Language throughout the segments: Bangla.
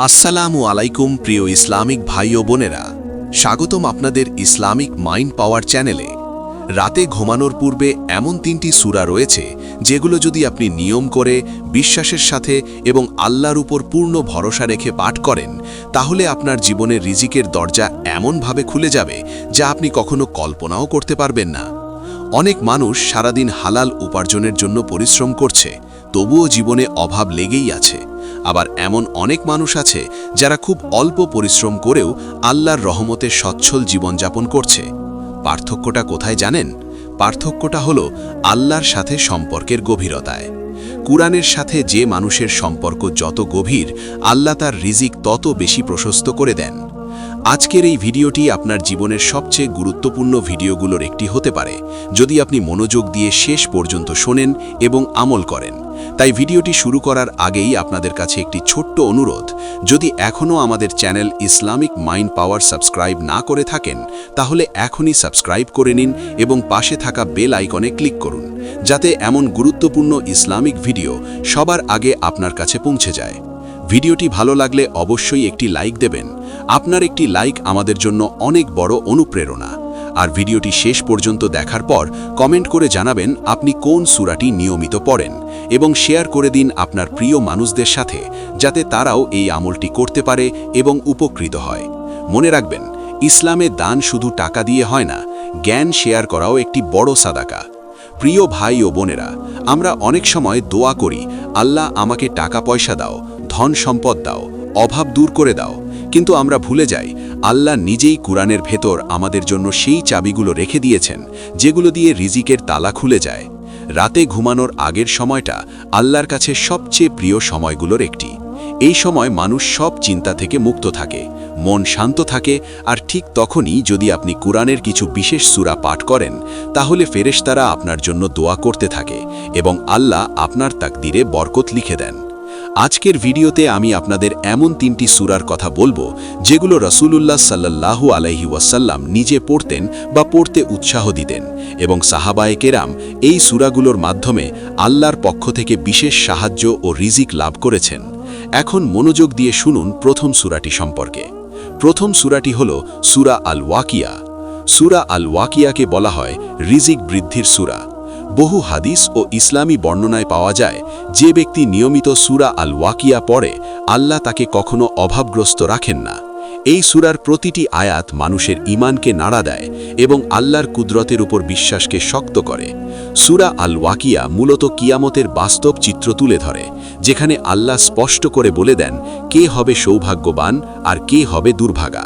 আসসালামু আলাইকুম প্রিয় ইসলামিক ভাই ও বোনেরা, স্বাগতম আপনাদের ইসলামিক মাইন্ড পাওয়ার চ্যানেলে। রাতে ঘুমানোর পূর্বে এমন 3টি সূরা রয়েছে যেগুলো যদি আপনি নিয়ম করে, বিশ্বাসের সাথে এবং আল্লাহর উপর পূর্ণ ভরসা রেখে পাঠ করেন, তাহলে আপনার জীবনের রিজিকের দরজা এমনভাবে খুলে যাবে যা আপনি কখনো কল্পনাও করতে পারবেন না। অনেক মানুষ সারাদিন হালাল উপার্জনের জন্য পরিশ্রম করছে, তবুও জীবনে অভাব লেগেই আছে। আবার এমন অনেক মানুষ আছে যারা খুব অল্প পরিশ্রম করেও আল্লাহর রহমতে সচ্ছল জীবনযাপন করছে। পার্থক্যটা কোথায় জানেন? পার্থক্যটা হলো আল্লাহর সাথে সম্পর্কের গভীরতায়। কুরআনের সাথে যে মানুষের সম্পর্ক যত গভীর, আল্লাহ তার রিজিক তত বেশি প্রশস্ত করে দেন। আজকের এই ভিডিওটি আপনার জীবনের সবচেয়ে গুরুত্বপূর্ণ ভিডিওগুলোর একটি হতে পারে, যদি আপনি মনোযোগ দিয়ে শেষ পর্যন্ত শোনেন এবং আমল করেন। তাই ভিডিওটি শুরু করার আগেই আপনাদের কাছে একটি ছোট্ট অনুরোধ, যদি এখনও আমাদের চ্যানেল ইসলামিক মাইন্ড পাওয়ার সাবস্ক্রাইব না করে থাকেন, তাহলে এখনই সাবস্ক্রাইব করে নিন এবং পাশে থাকা বেল আইকনে ক্লিক করুন, যাতে এমন গুরুত্বপূর্ণ ইসলামিক ভিডিও সবার আগে আপনার কাছে পৌঁছে যায়। ভিডিওটি ভালো লাগলে অবশ্যই একটি লাইক দেবেন। আপনার একটি লাইক আমাদের জন্য অনেক বড় অনুপ্রেরণা। আর ভিডিওটি শেষ পর্যন্ত দেখার পর কমেন্ট করে জানাবেন আপনি কোন সূরাটি নিয়মিত পড়েন, এবং শেয়ার করে দিন আপনার প্রিয় মানুষদের সাথে, যাতে তারাও এই আমলটি করতে পারে এবং উপকৃত হয়। মনে রাখবেন, ইসলামে দান শুধু টাকা দিয়ে হয় না, জ্ঞান শেয়ার করাও একটি বড় সাদাকা। প্রিয় ভাই ও বোনেরা, আমরা অনেক সময় দোয়া করি, আল্লাহ আমাকে টাকা পয়সা দাও, ধন সম্পদ দাও, অভাব দূর করে দাও, কিন্তু আমরা ভুলে যাই আল্লাহ নিজেই কুরআনের ভেতর আমাদের জন্য সেই চাবিগুলো রেখে দিয়েছেন যেগুলো দিয়ে রিজিকের তালা খুলে যায়। রাতে ঘুমানোর আগের সময়টা আল্লাহর কাছে সবচেয়ে প্রিয় সময়গুলোর একটি। এই সময় মানুষ সব চিন্তা থেকে মুক্ত থাকে, মন শান্ত থাকে, আর ঠিক তখনই যদি আপনি কুরআনের কিছু বিশেষ সূরা পাঠ করেন, তাহলে ফেরেশতারা আপনার জন্য দোয়া করতে থাকে এবং আল্লাহ আপনার তাকদিরে বরকত লিখে দেন। আজকের ভিডিওতে আমি আপনাদের এমন 3টি সূরার কথা বলবো যেগুলো রাসূলুল্লাহ সাল্লাল্লাহু আলাইহি ওয়াসাল্লাম নিজে পড়তেন বা পড়তে উৎসাহ দিতেন, এবং সাহাবায়ে কেরাম এই সূরাগুলোর মাধ্যমে আল্লাহর পক্ষ থেকে বিশেষ সাহায্য ও রিজিক লাভ করেছেন। এখন মনোযোগ দিয়ে শুনুন প্রথম সূরাটি সম্পর্কে। প্রথম সূরাটি হল সূরা আল ওয়াকিয়া। সূরা আল ওয়াকিয়াকে বলা হয় রিজিক বৃদ্ধির সূরা। বহু হাদিস ও ইসলামী বর্ণনায় পাওয়া যায়, যে ব্যক্তি নিয়মিত সূরা আল ওয়াকিয়া পড়ে, আল্লাহ তাকে কখনো অভাবগ্রস্ত রাখেন না। এই সূরার প্রতিটি আয়াত মানুষের ঈমানকে নাড়া দেয় এবং আল্লাহর কুদরতের উপর বিশ্বাসকে শক্ত করে। সূরা আল ওয়াকিয়া মূলত কিয়ামতের বাস্তব চিত্র তুলে ধরে, যেখানে আল্লাহ স্পষ্ট করে বলে দেন কে হবে সৌভাগ্যবান আর কে হবে দুর্ভাগা।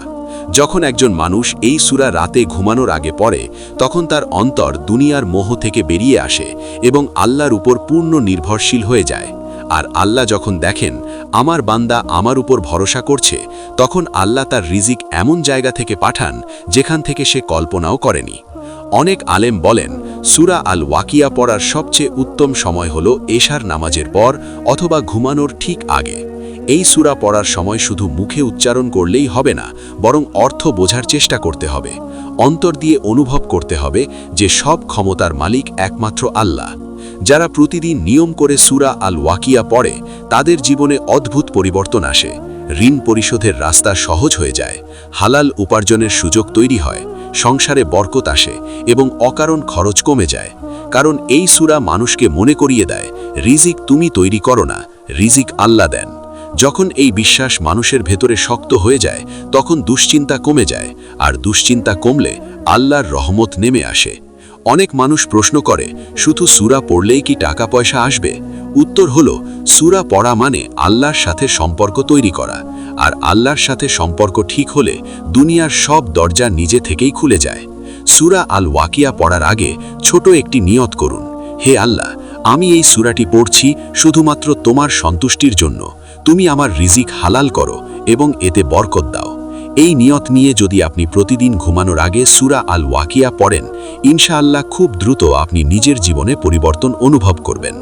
যখন একজন মানুষ এই সূরা রাতে ঘুমানোর আগে পড়ে, তখন তার অন্তর দুনিয়ার মোহ থেকে বেরিয়ে আসে এবং আল্লাহর উপর পূর্ণ নির্ভরশীল হয়ে যায়। আর আল্লাহ যখন দেখেন আমার বান্দা আমার উপর ভরসা করছে, তখন আল্লাহ তার রিজিক এমন জায়গা থেকে পাঠান যেখান থেকে সে কল্পনাও করেনি। অনেক আলেম বলেন, সূরা আল ওয়াকিয়া পড়ার সবচেয়ে উত্তম সময় হল এশার নামাজের পর অথবা ঘুমানোর ঠিক আগে। এই সূরা পড়ার সময় শুধু মুখে উচ্চারণ করলেই হবে না, বরং অর্থ বোঝার চেষ্টা করতে হবে। অন্তর দিয়ে অনুভব করতে হবে যে সব ক্ষমতার মালিক একমাত্র আল্লাহ। যারা প্রতিদিন নিয়ম করে সূরা আল ওয়াকিয়া পড়ে, তাদের জীবনে অদ্ভুত পরিবর্তন আসে। ঋণ পরিশোধের রাস্তা সহজ হয়ে যায়, হালাল উপার্জনের সুযোগ তৈরি হয়, সংসারে বরকত আসে এবং অকারণ খরচ কমে যায়। কারণ এই সূরা মানুষকে মনে করিয়ে দেয়, রিজিক তুমি তৈরি করো না, রিজিক আল্লাহ দেন। যখন এই বিশ্বাস মানুষের ভেতরে শক্ত হয়ে যায়, তখন দুশ্চিন্তা কমে যায়, আর দুশ্চিন্তা কমলে আল্লাহর রহমত নেমে আসে। অনেক মানুষ প্রশ্ন করে, শুধু সূরা পড়লেই কি টাকা পয়সা আসবে? উত্তর হলো, সূরা পড়া মানে আল্লাহর সাথে সম্পর্ক তৈরি করা, আর আল্লাহর সাথে সম্পর্ক ঠিক হলে দুনিয়ার সব দরজা নিজে থেকেই খুলে যায়। সূরা আল ওয়াকিয়া পড়ার আগে ছোট একটি নিয়ত করুন, হে আল্লাহ, আমি এই সূরাটি পড়ছি শুধুমাত্র তোমার সন্তুষ্টির জন্য। তুমি আমার রিজিক হালাল করো এবং এতে বরকত দাও। এই নিয়ত নিয়ে যদি আপনি প্রতিদিন ঘুমানোর আগে সূরা আল ওয়াকিয়া পড়েন, ইনশাআল্লাহ খুব দ্রুত আপনি নিজের জীবনে পরিবর্তন অনুভব করবেন।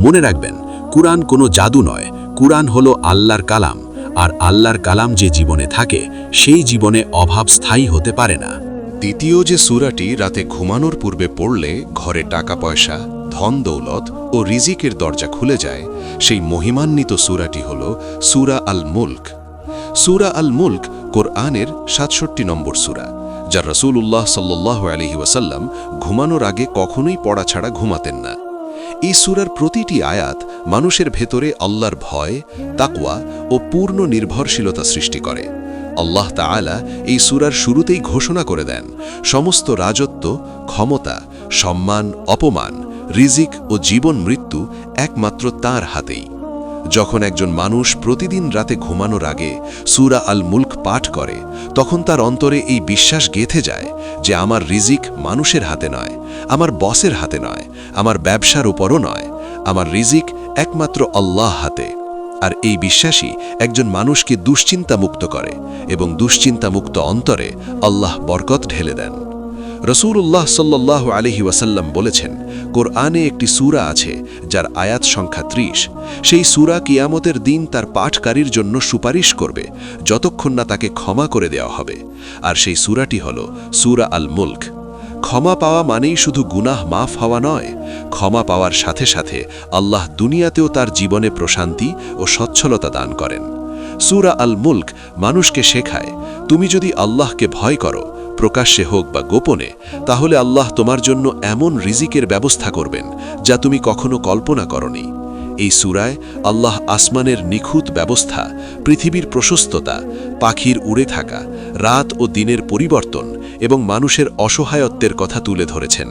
মনে রাখবেন, কুরআন কোনো জাদু নয়, কুরআন হলো আল্লাহর কালাম, আর আল্লাহর কালাম যে জীবনে থাকে, সেই জীবনে অভাব স্থায়ী হতে পারে না। দ্বিতীয় যে সূরাটি রাতে ঘুমানোর পূর্বে পড়লে ঘরে টাকা পয়সা, ধন দৌলত ও রিজিকের দরজা খুলে যায়, সেই মহিমান্বিত সূরাটি হল সূরা আল মুলক। সূরা আল মুলক কোরআনের ৬৭ নম্বর সূরা, যা রাসূলুল্লাহ সাল্লাল্লাহু আলাইহি ওয়াসাল্লাম ঘুমানোর আগে কখনোই পড়া ছাড়া ঘুমাতেন না। এই সূরার প্রতিটি আয়াত মানুষের ভেতরে আল্লাহর ভয়, তাকওয়া ও পূর্ণ নির্ভরশীলতা সৃষ্টি করে। আল্লাহ তাআলা এই সূরার শুরুতেই ঘোষণা করে দেন, সমস্ত রাজত্ব, ক্ষমতা, সম্মান, অপমান, রিজিক ও জীবন মৃত্যু একমাত্র তাঁর হাতেই। যখন একজন মানুষ প্রতিদিন রাতে ঘুমানোর আগে সূরা আল মুলক পাঠ করে, তখন তার অন্তরে এই বিশ্বাস গেঁথে যায় যে আমার রিজিক মানুষের হাতে নয়, আমার বসের হাতে নয়, আমার ব্যবসার উপরও নয়, আমার রিজিক একমাত্র আল্লাহ হাতে। আর এই বিশ্বাসই একজন মানুষকে দুশ্চিন্তা মুক্ত করে এবং দুশ্চিন্তা মুক্ত অন্তরে আল্লাহ বরকত ঢেলে দেন। রাসূলুল্লাহ সাল্লাল্লাহু আলাইহি ওয়াসাল্লাম বলেছেন, কোরআনে একটি সূরা আছে যার আয়াত সংখ্যা ৩০। সেই সূরা কিয়ামতের দিন তার পাঠকারীর জন্য সুপারিশ করবে যতক্ষণ না তাকে ক্ষমা করে দেওয়া হবে। আর সেই সূরাটি হল সূরা আল মুলক। ক্ষমা পাওয়া মানেই শুধু গুনাহ মাফ হওয়া নয়, ক্ষমা পাওয়ার সাথে সাথে আল্লাহ দুনিয়াতেও তার জীবনে প্রশান্তি ও সচ্ছলতা দান করেন। সূরা আল মুলক মানুষকে শেখায়, তুমি যদি আল্লাহকে ভয় করো, প্রকাশ্যে হোক বা গোপনে, তাহলে আল্লাহ তোমার জন্য এমন রিজিকের ব্যবস্থা করবেন যা তুমি কখনো কল্পনা করনি। এই সূরায় আল্লাহ আসমানের নিখুঁত ব্যবস্থা, পৃথিবীর প্রশস্ততা, পাখির উড়ে থাকা, রাত ও দিনের পরিবর্তন এবং মানুষের অসহায়ত্বের কথা তুলে ধরেছেন।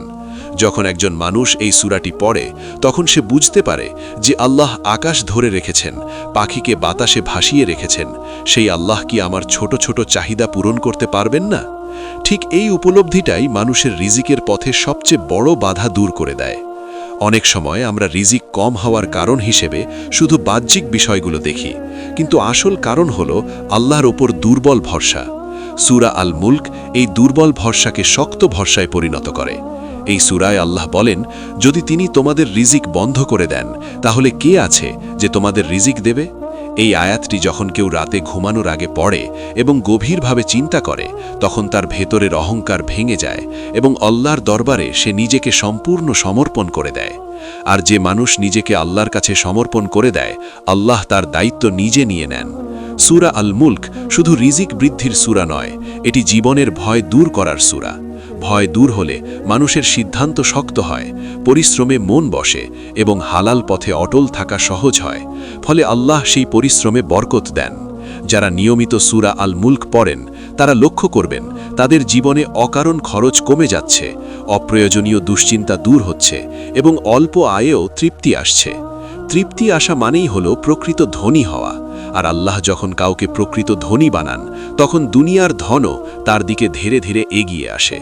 যখন একজন মানুষ এই সূরাটি পড়ে, তখন সে বুঝতে পারে যে আল্লাহ আকাশ ধরে রেখেছেন, পাখিকে বাতাসে ভাসিয়ে রেখেছেন। সেই আল্লাহ কি আমার ছোট ছোট চাহিদা পূরণ করতে পারবেন না? ঠিক এই উপলব্ধিটাই মানুষের রিজিকের পথে সবচেয়ে বড় বাধা দূর করে দেয়। অনেক সময় আমরা রিজিক কম হওয়ার কারণ হিসেবে শুধু বাহ্যিক বিষয়গুলো দেখি, কিন্তু আসল কারণ হল আল্লাহর ওপর দুর্বল ভরসা। সূরা আল মুলক এই দুর্বল ভরসাকে শক্ত ভরসায় পরিণত করে। এই সূরায় আল্লাহ বলেন, যদি তিনি তোমাদের রিজিক বন্ধ করে দেন, তাহলে কে আছে যে তোমাদের রিজিক দেবে? এই আয়াতটি যখন কেউ রাতে ঘুমানোর আগে পড়ে এবং গভীরভাবে চিন্তা করে, তখন তার ভেতরের অহংকার ভেঙে যায় এবং আল্লাহর দরবারে সে নিজেকে সম্পূর্ণ সমর্পণ করে দেয়। আর যে মানুষ নিজেকে আল্লাহর কাছে সমর্পণ করে দেয়, আল্লাহ তার দায়িত্ব নিজে নিয়ে নেন। সূরা আল মুলক শুধু রিজিক বৃদ্ধির সূরা নয়, এটি জীবনের ভয় দূর করার সূরা। ভয় দূর হলে মানুষের সিদ্ধান্ত শক্ত হয়, পরিশ্রমে মন বসে এবং হালাল পথে অটল থাকা সহজ হয়। ফলে আল্লাহ সেই পরিশ্রমে বরকত দেন। যারা নিয়মিত সূরা আল মুলক পড়েন, তারা লক্ষ্য করবেন তাদের জীবনে অকারণ খরচ কমে যাচ্ছে, অপ্রয়োজনীয় দুশ্চিন্তা দূর হচ্ছে এবং অল্প আয়েও তৃপ্তি আসছে। তৃপ্তি আসা মানেই হল প্রকৃত ধনী হওয়া। আর আল্লাহ যখন কাউকে প্রকৃত ধনী বানান, তখন দুনিয়ার ধনও তার দিকে ধীরে ধীরে এগিয়ে আসে।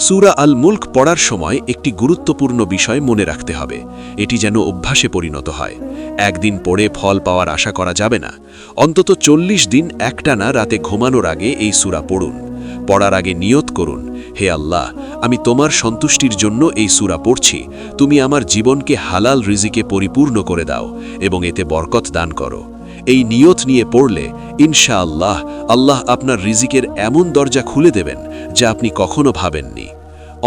সূরা আল মুলক পড়ার সময় একটি গুরুত্বপূর্ণ বিষয় মনে রাখতে হবে, এটি যেন অভ্যাসে পরিণত হয়। একদিন পড়ে ফল পাওয়ার আশা করা যাবে না। অন্তত 40 দিন একটানা রাতে ঘুমানোর আগে এই সূরা পড়ুন। পড়ার আগে নিয়ত করুন, হে আল্লাহ, আমি তোমার সন্তুষ্টির জন্য এই সূরা পড়ছি। তুমি আমার জীবনকে হালাল রিজিকে পরিপূর্ণ করে দাও এবং এতে বরকত দান করো। এই নিয়ত নিয়ে পড়লে ইনশাআল্লাহ আল্লাহ আপনার রিজিকের এমন দরজা খুলে দেবেন যা আপনি কখনো ভাবেননি।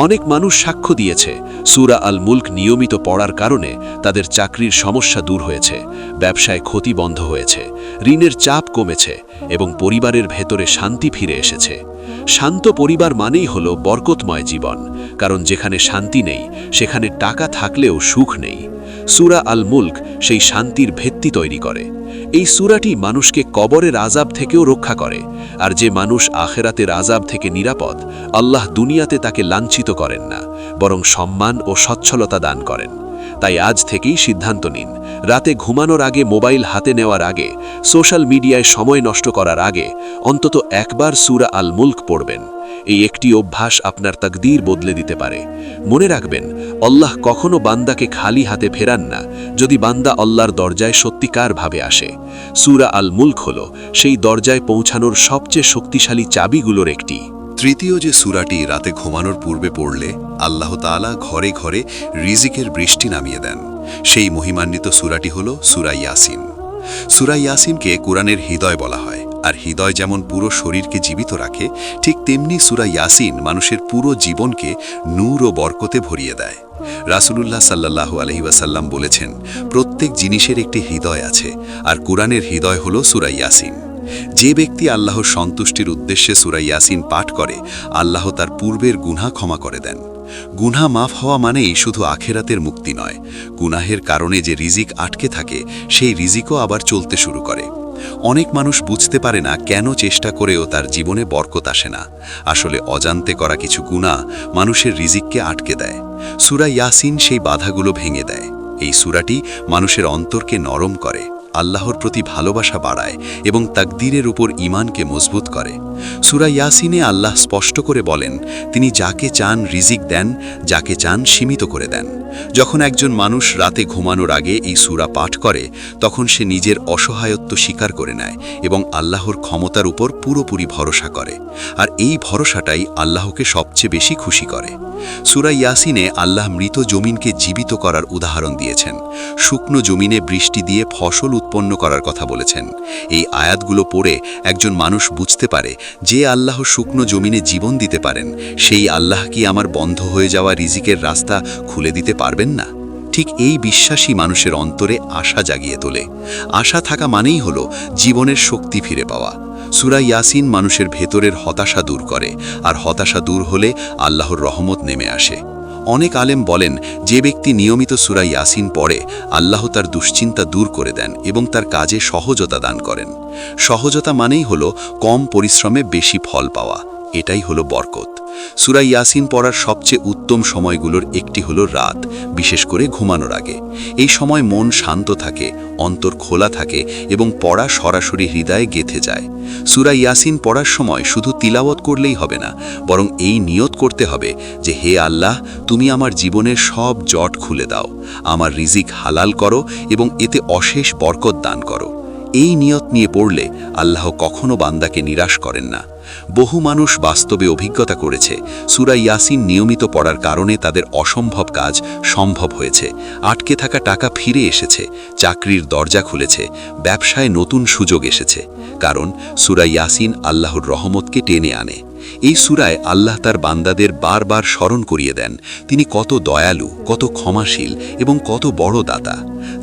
অনেক মানুষ সাক্ষ্য দিয়েছে, সূরা আল মুলক নিয়মিত পড়ার কারণে তাদের চাকরির সমস্যা দূর হয়েছে, ব্যবসায় ক্ষতি বন্ধ হয়েছে, ঋণের চাপ কমেছে এবং পরিবারের ভেতরে শান্তি ফিরে এসেছে। শান্ত পরিবার মানেই হল বরকতময় জীবন, কারণ যেখানে শান্তি নেই, সেখানে টাকা থাকলেও সুখ নেই। সূরা আল মুলক সেই শান্তির ভিত্তি তৈরি করে। এই সূরাটি মানুষকে কবরের আযাব থেকেও রক্ষা করে। আর যে মানুষ আখিরাতের আযাব থেকে নিরাপদ, আল্লাহ দুনিয়াতে তাকে লাঞ্ছিত করেন না, বরং সম্মান ও সচ্ছলতা দান করেন। তাই আজ থেকেই সিদ্ধান্ত নিন, রাতে ঘুমানোর আগে মোবাইল হাতে নেওয়ার আগে, সোশ্যাল মিডিয়ায় সময় নষ্ট করার আগে অন্তত একবার সূরা আল মুলক পড়বেন। এই একটি অভ্যাস আপনার তাকদীর বদলে দিতে পারে। মনে রাখবেন, আল্লাহ কখনো বান্দাকে খালি হাতে ফেরান না, যদি বান্দা আল্লাহর দরজায় সত্যিকারভাবে আসে। সূরা আল মুলক হল সেই দরজায় পৌঁছানোর সবচেয়ে শক্তিশালী চাবিগুলোর একটি। তৃতীয় যে সূরাটি রাতে ঘুমানোর পূর্বে পড়লে আল্লাহ তাআলা ঘরে ঘরে রিজিকের বৃষ্টি নামিয়ে দেন, সেই মহিমান্বিত সূরাটি হল সূরা ইয়াসিন। সূরা ইয়াসিনকে কুরআনের হৃদয় বলা হয়। আর হৃদয় যেমন পুরো শরীরকে জীবিত রাখে, ঠিক তেমনি সূরা ইয়াসিন মানুষের পুরো জীবনকে নূর ও বরকতে ভরিয়ে দেয়। রাসূলুল্লাহ সাল্লাল্লাহু আলাইহি ওয়াসাল্লাম বলেছেন, প্রত্যেক জিনিসের একটি হৃদয় আছে, আর কুরআনের হৃদয় হল সূরা ইয়াসিন। যে ব্যক্তি আল্লাহর সন্তুষ্টির উদ্দেশ্যে সূরা ইয়াসিন পাঠ করে, আল্লাহ তার পূর্বের গুনাহ ক্ষমা করে দেন। গুনাহ মাফ হওয়া মানেই শুধু আখেরাতের মুক্তি নয়, গুনাহের কারণে যে রিজিক আটকে থাকে সেই রিজিকও আবার চলতে শুরু করে। অনেক মানুষ বুঝতে পারে না কেন চেষ্টা করেও তার জীবনে বরকত আসে না। আসলে অজান্তে করা কিছু গুনাহ মানুষের রিজিককে আটকে দেয়। সূরা ইয়াসিন সেই বাধাগুলো ভেঙে দেয়। এই সূরাটি মানুষের অন্তরকে নরম করে, আল্লাহর প্রতি ভালোবাসা বাড়ায় এবং তাকদীরের উপর ঈমানকে মজবুত করে। সূরা ইয়াসিনে আল্লাহ স্পষ্ট করে বলেন, তিনি যাকে চান রিজিক দেন, যাকে চান সীমিত করে দেন। যখন একজন মানুষ রাতে ঘুমানোর আগে এই সূরা পাঠ করে, তখন সে নিজের অসহায়ত্ব স্বীকার করে নেয় এবং আল্লাহর ক্ষমতার উপর পুরোপুরি ভরসা করে। আর এই ভরসাটাই আল্লাহকে সবচেয়ে বেশি খুশি করে। সূরা ইয়াসিনে আল্লাহ মৃত জমিনকে জীবিত করার উদাহরণ দিয়েছেন, শুকনো জমিনে বৃষ্টি দিয়ে ফসল উৎপন্ন করার কথা বলেছেন। এই আয়াতগুলো পড়ে একজন মানুষ বুঝতে পারে, যে আল্লাহ শুকনো জমিনে জীবন দিতে পারেন, সেই আল্লাহ কি আমার বন্ধ হয়ে যাওয়া রিজিকের রাস্তা খুলে দিতে পারবেন না? ঠিক এই বিশ্বাসী মানুষের অন্তরে আশা জাগিয়ে তোলে। আশা থাকা মানেই হলো জীবনের শক্তি ফিরে পাওয়া। সূরা ইয়াসিন মানুষের ভেতরের হতাশা দূর করে, আর হতাশা দূর হলে আল্লাহর রহমত নেমে আসে। অনেক আলেম বলেন, যে ব্যক্তি নিয়মিত সূরা ইয়াসিন পড়ে, আল্লাহ তার দুশ্চিন্তা দূর করে দেন এবং তার কাজে সহজতা দান করেন। সহজতা মানেই হলো কম পরিশ্রমে বেশি ফল পাওয়া। এটাই হলো বরকত। সূরা ইয়াসিন পড়ার সবচেয়ে উত্তম সময়গুলোর একটি হলো রাত, বিশেষ করে ঘুমানোর আগে। এই সময় মন শান্ত থাকে, অন্তর খোলা থাকে এবং পড়া সরাসরি হৃদয়ে গেঁথে যায়। সূরা ইয়াসিন পড়ার সময় শুধু তিলাওয়াত করলেই হবে না, বরং এই নিয়ত করতে হবে যে, হে আল্লাহ, তুমি আমার জীবনের সব জট খুলে দাও, আমার রিজিক হালাল করো এবং এতে অশেষ বরকত দান করো। এই নিয়ত নিয়ে পড়লে আল্লাহ কখনো বান্দাকে নিরাশ করেন না। বহু মানুষ বাস্তবে অভিজ্ঞতা করেছে, সূরা ইয়াসিন নিয়মিত পড়ার কারণে তাদের অসম্ভব কাজ সম্ভব হয়েছে, আটকে থাকা টাকা ফিরে এসেছে, চাকরির দরজা খুলেছে, ব্যবসায় নতুন সুযোগ এসেছে। কারণ সূরা ইয়াসিন আল্লাহর রহমতকে টেনে আনে। এই সূরায় আল্লাহ তার বান্দাদের বারবার স্মরণ করিয়ে দেন, তিনি কত দয়ালু, কত ক্ষমাশীল এবং কত বড় দাতা।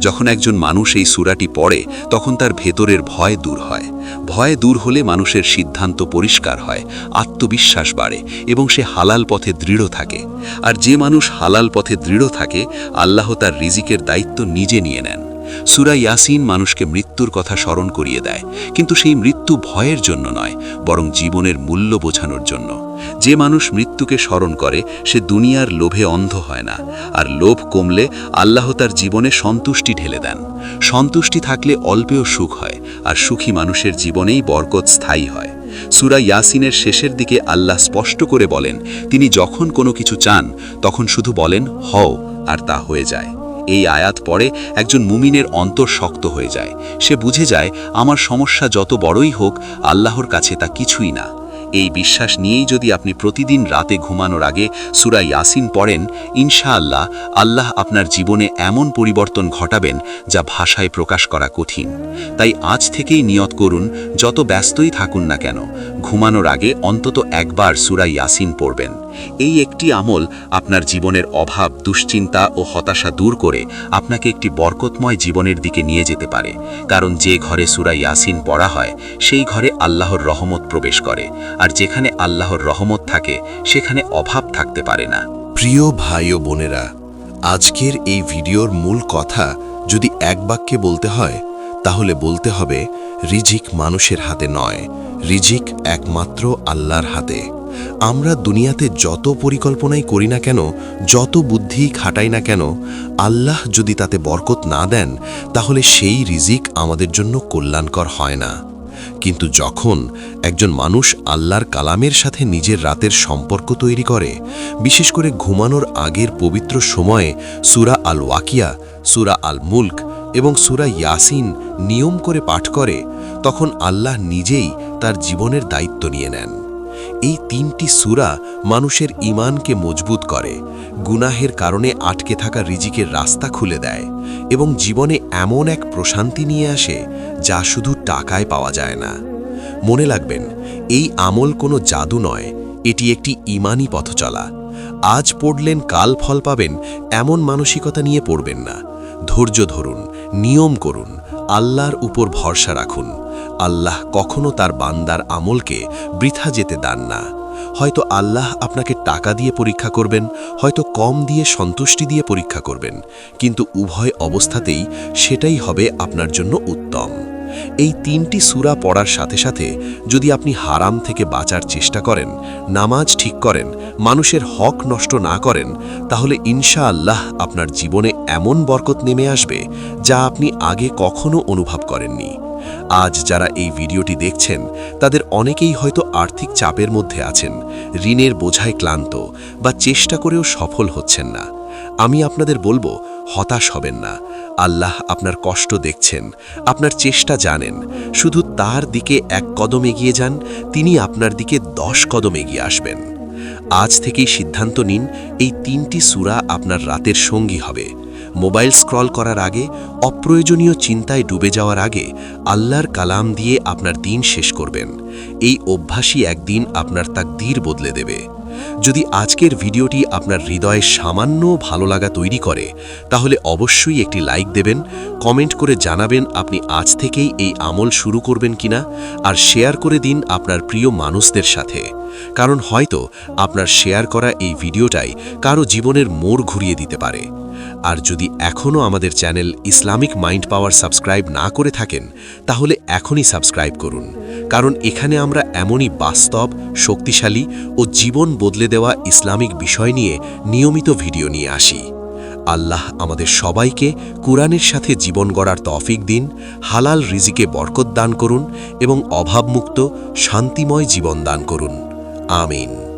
যখন একজন মানুষ এই সূরাটি পড়ে, তখন তার ভেতরের ভয় দূর হয়। ভয় দূর হলে মানুষের সিদ্ধান্ত পরিষ্কার হয়, আত্মবিশ্বাস বাড়ে এবং সে হালাল পথে দৃঢ় থাকে। আর যে মানুষ হালাল পথে দৃঢ় থাকে, আল্লাহ তার রিজিকের দায়িত্ব নিজে নিয়ে নেন। সূরা ইয়াসিন মানুষকে মৃত্যুর কথা স্মরণ করিয়ে দেয়, কিন্তু সেই মৃত্যু ভয়ের জন্য নয়, বরং জীবনের মূল্য বোঝানোর জন্য। যে মানুষ মৃত্যুকে স্মরণ করে, সে দুনিয়ার লোভে অন্ধ হয় না। আর লোভ কমলে আল্লাহ তার জীবনে সন্তুষ্টি ঢেলে দেন। সন্তুষ্টি থাকলে অল্পেও সুখ হয়, আর সুখী মানুষের জীবনেই বরকত স্থায়ী হয়। সূরা ইয়াসিনের শেষের দিকে আল্লাহ স্পষ্ট করে বলেন, তিনি যখন কোনো কিছু চান, তখন শুধু বলেন হও, আর তা হয়ে যায়। এই আয়াত পড়ে একজন মুমিনের অন্তর শক্ত হয়ে যায়। সে বুঝে যায়, আমার সমস্যা যত বড়ই হোক, আল্লাহর কাছে তা কিছুই না। এই বিশ্বাস নিয়েই যদি আপনি প্রতিদিন রাতে ঘুমানোর আগে সূরা ইয়াসিন পড়েন, ইনশাআল্লাহ আল্লাহ আপনার জীবনে এমন পরিবর্তন ঘটাবেন যা ভাষায় প্রকাশ করা কঠিন। তাই আজ থেকেই নিয়ত করুন, যত ব্যস্তই থাকুন না কেন, ঘুমানোর আগে অন্তত একবার সূরা ইয়াসিন পড়বেন। এই একটি আমল আপনার জীবনের অভাব, দুশ্চিন্তা ও হতাশা দূর করে আপনাকে একটি বরকতময় জীবনের দিকে নিয়ে যেতে পারে। কারণ যে ঘরে সূরা ইয়াসিন পড়া হয়, সেই ঘরে আল্লাহর রহমত প্রবেশ করে। আর যেখানে আল্লাহর রহমত থাকে, সেখানে অভাব থাকতে পারে না। প্রিয় ভাই ও বোনেরা, আজকের এই ভিডিওর মূল কথা যদি এক বাক্যে বলতে হয়, তাহলে বলতে হবে, রিজিক মানুষের হাতে নয়, রিজিক একমাত্র আল্লাহর হাতে। আমরা দুনিয়াতে যত পরিকল্পনাই করি না কেন, যত বুদ্ধি খাটাই না কেন, আল্লাহ যদি তাতে বরকত না দেন, তাহলে সেই রিজিক আমাদের জন্য কল্যাণকর হয় না। কিন্তু যখন একজন মানুষ আল্লাহর কালামের সাথে নিজের রাতের সম্পর্ক তৈরি করে, বিশেষ করে ঘুমানোর আগের পবিত্র সময়ে সূরা আল ওয়াকিয়া, সূরা আল মুলক এবং সূরা ইয়াসিন নিয়ম করে পাঠ করে, তখন আল্লাহ নিজেই তার জীবনের দায়িত্ব নিয়ে নেন। এই তিনটি সূরা মানুষের ঈমানকে মজবুত করে, গুনাহের কারণে আটকে থাকা রিজিকের রাস্তা খুলে দেয় এবং জীবনে এমন এক প্রশান্তি নিয়ে আসে যা শুধু টাকায় পাওয়া যায় না। মনে রাখবেন, এই আমল কোনো জাদু নয়, এটি একটি ঈমানি পথচলা। আজ পড়লেন কাল ফল পাবেন, এমন মানসিকতা নিয়ে পড়বেন না। ধৈর্য ধরুন, নিয়ম করুন, আল্লাহর উপর ভরসা রাখুন। আল্লাহ কখনো তার বান্দার আমলকে বৃথা যেতে দেন না। হয়তো আল্লাহ আপনাকে টাকা দিয়ে পরীক্ষা করবেন, হয়তো কম দিয়ে সন্তুষ্টি দিয়ে পরীক্ষা করবেন, কিন্তু উভয় অবস্থাতেই সেটাই হবে আপনার জন্য উত্তম। এই 3টি সূরা পড়ার সাথে সাথে যদি আপনি হারাম থেকে বাঁচার চেষ্টা করেন, নামাজ ঠিক করেন, মানুষের হক নষ্ট না করেন, তাহলে ইনশাআল্লাহ আপনার জীবনে এমন বরকত নেমে আসবে যা আপনি আগে কখনো অনুভব করেননি। আজ যারা এই ভিডিওটি দেখছেন তাদের অনেকেই হয়তো আর্থিক চাপের মধ্যে আছেন, ঋণের বোঝায় ক্লান্ত বা চেষ্টা করেও সফল হচ্ছেন না। আমি আপনাদের বলবো, হতাশ হবেন না। আল্লাহ আপনার কষ্ট দেখছেন, আপনার চেষ্টা জানেন। শুধু তার দিকে 1 কদম এগিয়ে যান, তিনি আপনার দিকে 10 কদম এগিয়ে আসবেন। আজ থেকেই সিদ্ধান্ত নিন, এই 3টি সূরা আপনার রাতের সঙ্গী হবে। মোবাইল স্ক্রল করার আগে, অপ্রয়োজনীয় চিন্তায় ডুবে যাওয়ার আগে আল্লাহর কালাম দিয়ে আপনার দিন শেষ করবেন। এই অভ্যাসই একদিন আপনার তাকদীর বদলে দেবে। যদি আজকের ভিডিওটি আপনার হৃদয়ে সামান্য ভালো লাগা তৈরি করে, তাহলে অবশ্যই একটি লাইক দেবেন, কমেন্ট করে জানাবেন আপনি আজ থেকেই এই আমল শুরু করবেন কিনা, আর শেয়ার করে দিন আপনার প্রিয় মানুষদের সাথে। কারণ হয়তো আপনার শেয়ার করা এই ভিডিওটাই কারো জীবনের মোড় ঘুরিয়ে দিতে পারে। আর যদি এখনও আমাদের চ্যানেল ইসলামিক মাইন্ড পাওয়ার সাবস্ক্রাইব না করে থাকেন, তাহলে এখনই সাবস্ক্রাইব করুন। কারণ এখানে আমরা এমনই বাস্তব, শক্তিশালী ও জীবন বদলে দেওয়া ইসলামিক বিষয় নিয়ে নিয়মিত ভিডিও নিয়ে আসি। আল্লাহ আমাদের সবাইকে কুরআনের সাথে জীবন গড়ার তৌফিক দিন, হালাল রিজিকে বরকত দান করুন এবং অভাবমুক্ত শান্তিময় জীবন দান করুন। আমিন।